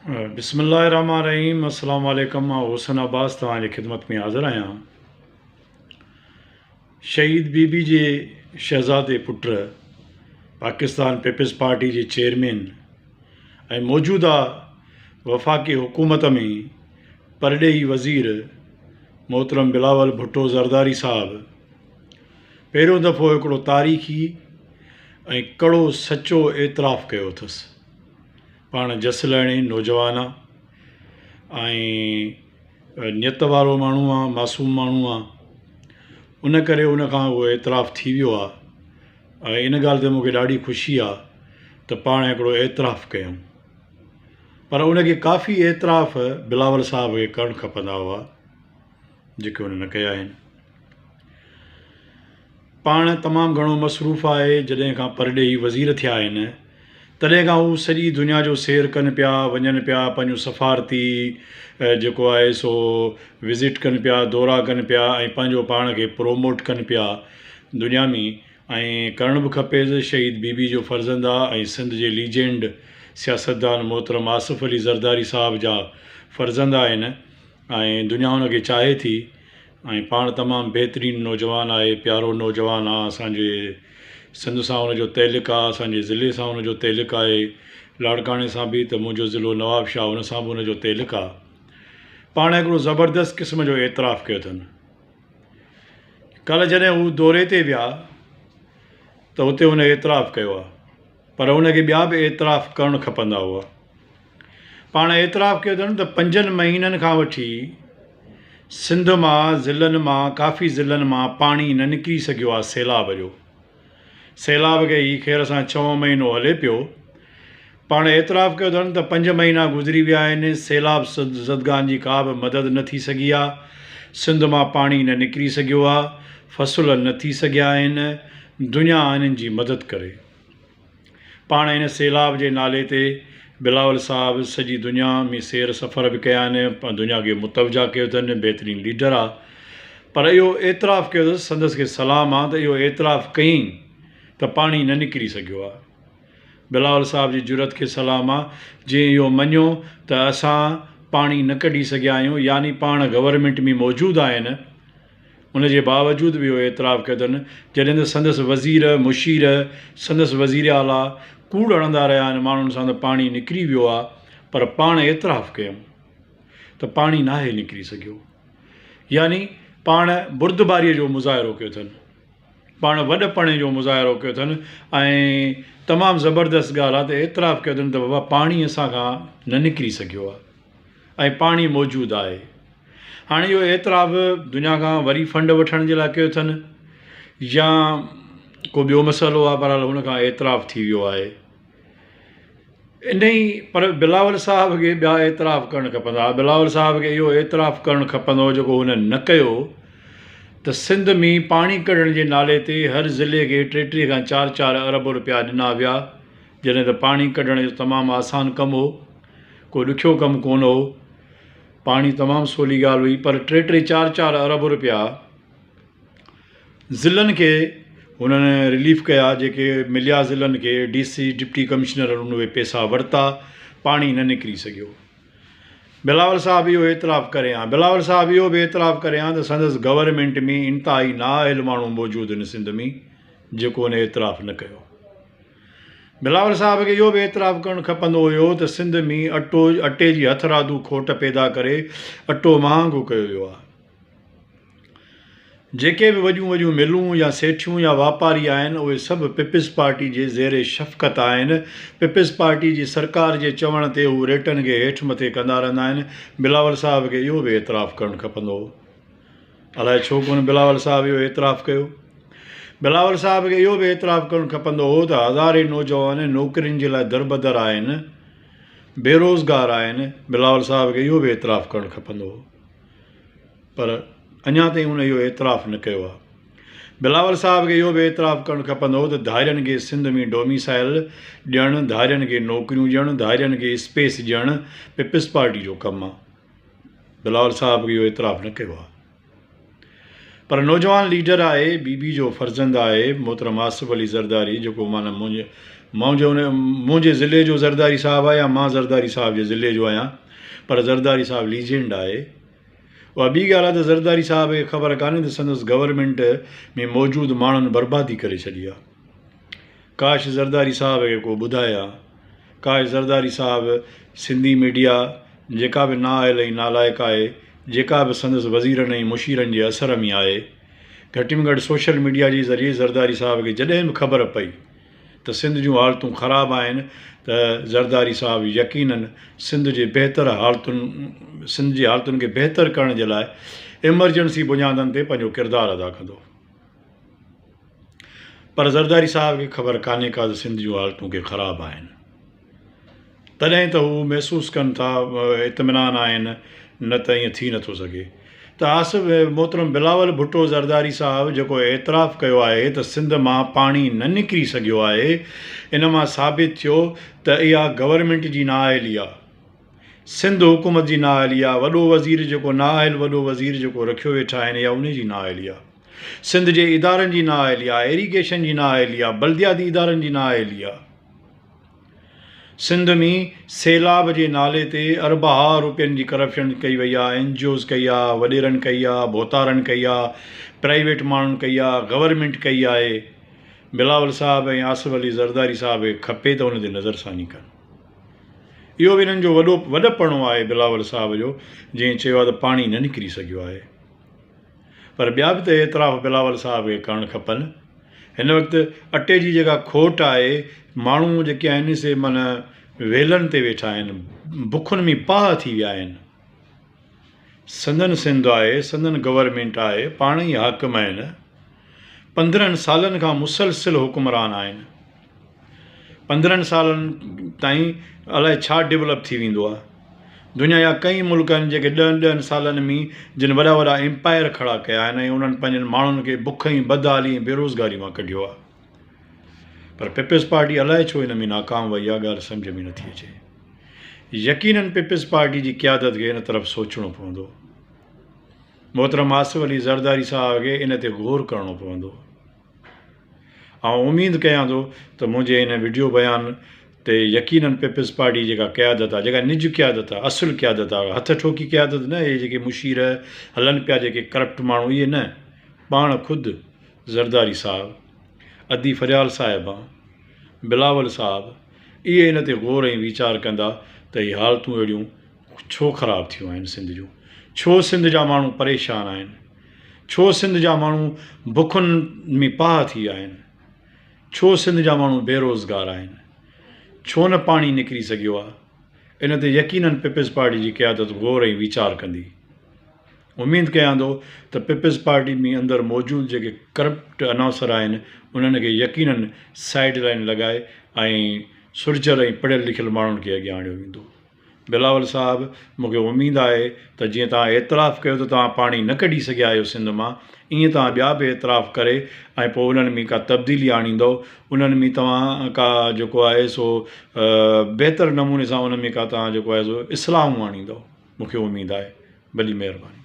बिस्मिल्लाहिर्रहमानिर्रहीम। अस्सलाम वालेकुम। मां हुसन अब्बास तव्हांजी ख़िदमत में हाज़िर आहियां। शहीद बीबी जे शहज़ादे पुट, पाकिस्तान पीपल्स पार्टी जे चेयरमैन ऐं मौजूदा वफ़ाक़ी हुकूमत में परॾेही वज़ीर मोहतरम बिलावल भुट्टो ज़रदारी साहब पहिरियों दफ़ो हिकिड़ो तारीख़ी ऐं कड़ो सचो एतिराफ़ कयो अथसि। पाण जसलाणी नौजवान आहे ऐं नियत वारो माण्हू आहे, मासूम माण्हू आहे, उन करे उनखां उहो एतिराफ़ थी वियो आहे। ऐं इन ॻाल्हि ते मूंखे ॾाढी ख़ुशी आहे त पाण हिकिड़ो एतिराफ़ कयूं। पर उनखे काफ़ी एतिराफ़ बिलावल साहब खे करणु खपंदा हुआ जेके उन्हनि कया आहिनि। पाण तमामु घणो मसरूफ़ आहे। जॾहिं खां परॾेही वज़ीर थिया आहिनि तॾहिं खां हू सॼी दुनिया जो सैर कनि पिया, वञनि पिया, पंहिंजो सफ़ारती जेको आहे सो विज़िट कनि पिया, दौरा कनि पिया ऐं पंहिंजो पाण खे प्रोमोट कनि पिया दुनिया में। ऐं करणु बि खपेसि। शहीद बीबी जो फ़र्ज़ंद आहे ऐं सिंध जे लीजेंड सियासतदान मोहतरम आसिफ अली ज़रदारी साहब जा फ़र्ज़ंद आहिनि ऐं दुनिया उनखे चाहे थी। ऐं पाण तमामु बहितरीनु नौजवान आहे, प्यारो नौजवान आहे। असांजे सिंध सां हुनजो तइल्लुक़ु आहे, असांजे ज़िले सां हुनजो तइल्लुक़ु आहे, लाड़काणे सां बि, त मुंहिंजो ज़िलो नवाबशाह हुन सां बि हुनजो तइल्लुक़ु आहे। पाण हिकिड़ो ज़बरदस्त क़िस्म जो एतिराफ़ कयो अथनि। कल्ह जॾहिं हू दौरे ते विया त हुते हुन एतिराफ़ कयो आहे, पर हुनखे ॿिया बि एतिराफ़ करणु खपंदा हुआ। पाण एतिराफ़ कयो अथनि त 5 महीननि खां वठी सिंध मां, ज़िलनि मां, काफ़ी ज़िलनि मां पाणी न निकिरी सघियो आहे सैलाब जो। सैलाब खे ई ख़ैर सां 6 महीनो हले पियो। पाण एतिराफ़ कयो अथनि त 5 महीना गुज़री विया आहिनि, सैलाब ज़दगान जी का बि मदद न थी सघी आहे, सिंध मां पाणी न निकिरी सघियो आहे, फ़सुल न थी सघिया आहिनि। दुनिया इन्हनि जी मदद करे। पाण हिन सैलाब जे नाले ते बिलावल साहब सॼी दुनिया में सैर सफ़र बि कया आहिनि, दुनिया खे मुतवजा कयो अथनि, बहितरीनु लीडर आहे। पर इहो एतिराफ़ कयो अथसि, संदसि खे सलाम आहे त इहो एतिराफ़ कयईं त पाणी न निकिरी सघियो आहे। बिलावल साहब जी जुरत खे सलाम आहे जीअं इहो मञियो त असां पाणी न कढी सघिया आहियूं, यानी पाण गवर्नमेंट में मौजूदु आहिनि, उनजे बावजूदु बि इहो एतिराफ़ कयो अथनि। जॾहिं त संदसि वज़ीर, मुशीर, संदसि वज़ीर आला कूड़ हणंदा रहिया आहिनि माण्हुनि सां त पाणी निकिरी वियो आहे, पर पाण एतिराफ़ कयूं त पाणी नाहे निकिरी सघियो। यानी पाण बुर्दबारीअ जो मुज़ाहिरो कयो अथनि, पाण वॾपणे जो मुज़ाहिरो कयो अथनि। ऐं तमामु ज़बरदस्त ॻाल्हि आहे त एतिराफ़ कयो अथनि त बाबा पाणी असांखां न निकिरी सघियो आहे ऐं पाणी मौजूदु आहे। हाणे इहो एतिराफ़ दुनिया खां वरी फंड वठण जे लाइ कयो अथनि या को ॿियो मसइलो आहे, पर हुनखां एतिराफ़ थी वियो आहे इन ई। पर बिलावल साहब खे ॿिया एतिराफ़ करणु खपंदा। बिलावल साहब खे इहो एतिराफ़ करणु खपंदो जेको हुननि न कयो त सिंध में पाणी कढण जे नाले ते हर ज़िले खे 3 खां 4 अरब रुपया ॾिना विया, जॾहिं त पाणी कढण जो तमामु आसानु कमु हो, को ॾुखियो कमु कोन हो, पाणी तमामु सवली ॻाल्हि हुई। पर 3-4 अरब रुपया ज़िलनि खे हुननि रिलीफ़ कया, जेके मिलिया ज़िलनि खे। DC डिप्टी कमिश्नर उहे पैसा वरिता, पाणी न निकिरी सघियो। बिलावल साहब इहो एतिराफ़ करे हा। बिलावल साहब इहो बि एतिराफ़ करे हा त संदसि गवर्नमेंट में इंतिहाई नाअहल माण्हू मौजूदु आहिनि सिंध में जेको हुन एतिराफ़ न कयो। बिलावल साहब खे इहो बि एतिराफ़ करणु खपंदो हुयो त सिंध में अटे जी हथरादू खोट पैदा करे अटो महांगो कयो वियो आहे। जेके बि वॾियूं वॾियूं मिलूं या सेठियूं या वापारी आहिनि उहे सभु पीपल्स पार्टी जे ज़ेरे शफ़क़त आहिनि। पीपल्स पार्टी जी सरकार जे चवण ते हू रेटनि खे हेठि मथे कंदा रहंदा आहिनि। बिलावल साहब खे इहो बि एतिराफ़ करणु खपंदो हो। अलाए छो कोन बिलावल साहब इहो एतिराफ़ कयो। बिलावल साहब खे इहो बि एतिराफ़ करणु खपंदो हो त हज़ारे नौजवान नौकरियुनि जे लाइ दरबदर आहिनि, बेरोज़गार आहिनि। बिलावल साहब खे इहो बि एतिराफ़ करणु खपंदो हो, पर अञा ताईं हुन इहो एतिराफ़ न कयो आहे। बिलावल साहब खे इहो बि एतिराफ़ करणु खपंदो हो त धारियुनि खे सिंध में डोमिसाइल ॾियणु, धारियुनि खे नौकरियूं ॾियणु, धारियुनि खे स्पेस ॾियणु पीपल्स पार्टी जो कमु आहे। बिलावल साहब खे इहो एतिराफ़ न कयो आहे। पर नौजवान लीडर आहे, बीबी जो फ़र्ज़ंद आहे मोहतरम आसिफ अली ज़रदारी, जेको माना मुंहिंजे ज़िले जो ज़रदारी साहिबु आहे या मां ज़रदारी साहिब जे ज़िले जो आहियां, पर ज़रदारी साहिबु लीजेंड आहे। उहा ॿी ॻाल्हि आहे त ज़रदारी साहिब खे ख़बर कान्हे त संदसि गवर्नमेंट में मौजूदु माण्हुनि बर्बादी करे छॾी आहे। काश ज़रदारी साहिब खे को ॿुधाए आहे, काश ज़रदारी साहिबु सिंधी मीडिया जेका बि नाअहल ऐं नालाइक़ आहे, जेका बि संदसि वज़ीरनि ऐं मुशीरनि जे असर में आहे, घटि में घटि सोशल मीडिया जे ज़रिए ज़रदारी साहिब खे जॾहिं बि ख़बर पई त सिंध जूं हालतूं ख़राबु आहिनि, त ज़रदारी साहिबु यकीननि सिंध जे हालतुनि खे बहितर करण जे लाइ एमरजेंसी बुनियादनि ते पंहिंजो किरदारु अदा कंदो। पर ज़रदारी साहिब खे ख़बर कान्हे का त सिंध जूं हालतूं के ख़राबु आहिनि। तॾहिं त हू महसूसु कनि था इत्मिनान आहिनि, न त ईअं थी नथो सघे। त आसिफ़ मोहतरम बिलावल भुट्टो ज़रदारी साहिबु जेको एतिराफ़ु कयो आहे त सिंध मां पाणी न निकिरी सघियो आहे, इन मां साबित थियो त इहा गवर्नमेंट जी नाअहली आहे, सिंध हुकूमत जी नाअहली आहे। वॾो वज़ीर जेको नाअहल वॾो वज़ीर जेको रखियो वेठा आहिनि, इहा उन जी नाअहली आहे। सिंध जे इदारनि जी नाअहली आहे, इरीगेशन जी नाअहली आहे, बल्दियाती इदारनि जी नाअहली आहे। सिंध में सैलाब जे नाले ते अरबहा रुपयनि जी करप्शन कई वई आहे, NGOs कई आहे, वॾेरनि कई आहे, बोतारनि कई आहे, प्राइवेट माण्हुनि कई आहे, गवर्नमेंट कई आहे। बिलावल साहिबु ऐं आसिफ़ अली ज़रदारी साहिबु खे खपे त हुन ते नज़रसानी कनि। इहो बि हिननि जो वॾपणो आहे बिलावल साहिब जो, जंहिं चयो आहे त पाणी न निकिरी सघियो आहे। पर ॿिया बि त एतिराफ़ बिलावल साहिब खे करणु खपनि। हिन वक़्तु अटे जी जेका खोट आहे, माण्हू जेके आहिनि से माना वेलनि ते वेठा आहिनि, बुखुनि में पाह थी विया आहिनि। संदन सिंध आहे, संदन गवर्नमेंट आहे, पाण ई हाकिम आहिनि, 15 सालनि खां मुसलसिल हुकुमरान आहिनि। 15 सालनि ताईं अलाए छा डेवलप थी वेंदो आहे। दुनिया जा कई मुल्क आहिनि जेके 10 सालनि में जिन वॾा वॾा एम्पायर खड़ा कया आहिनि ऐं उन्हनि पंहिंजनि माण्हुनि खे बुख ऐं बदहाली ऐं बेरोज़गारी मां कढियो आहे। पर पीपल्स पार्टी अलाए छो हिन में नाकाम वई आहे, ॻाल्हि सम्झ में नथी अचे। यकीननि पीपल्स पार्टी जी क़यादत खे इन तरफ़ सोचणो पवंदो। मोहतरम आसिफ़ अली ज़रदारी साहिब खे इन ते गौर करणो पवंदो। ऐं उमेदु कयां थो त मुंहिंजे हिन वीडियो बयान ते यकीननि पीपल्स पार्टी जेका क़यादत आहे, जेका निज क़यादत आहे, असुलु क़यादत आहे, हथ ठोकी क़यादत न, इहे जेके मुशीर हलनि पिया, जेके करप्ट माण्हू, इहे न, पाण ख़ुदि ज़रदारी साहिबु, अदी फरियाल साहिबा, बिलावल साहिबु, इहे इन ते गौर ऐं वीचार कंदा त इहे हालतूं अहिड़ियूं छो ख़राबु थियूं आहिनि सिंध जूं, छो सिंध जा माण्हू परेशान आहिनि, छो सिंध जा माण्हू बुखुनि में पाह थी विया आहिनि, छो सिंध जा माण्हू बेरोज़गार आहिनि, छो न पाणी निकिरी सघियो आहे। इन ते यकीननि पीपल्स पार्टी जी क़यादत गौर ऐं वीचार कंदी। उमेदु कयां थो त पीपल्स पार्टी में अंदरि मौजूदु जेके करप्ट अनासर आहिनि, उन्हनि खे यकीननि साइड लाइन लॻाए ऐं सुरजर ऐं पढ़ियल लिखियल माण्हुनि खे अॻियां आणियो वेंदो। बिलावल साहिबु, मूंखे उमेदु आहे त जीअं तव्हां एतिराफ़ु कयो त तव्हां पाणी न कढी सघिया आहियो सिंध मां, ईअं तव्हां ॿिया बि एतिराफ़ु करे ऐं पोइ उन्हनि में का तब्दीली आणींदव, उन्हनि में तव्हां का जेको आहे सो बहितर नमूने सां उन में का तव्हां जेको आहे सो इस्लाहूं आणींदव। मूंखे उमेदु आहे। भली महिरबानी।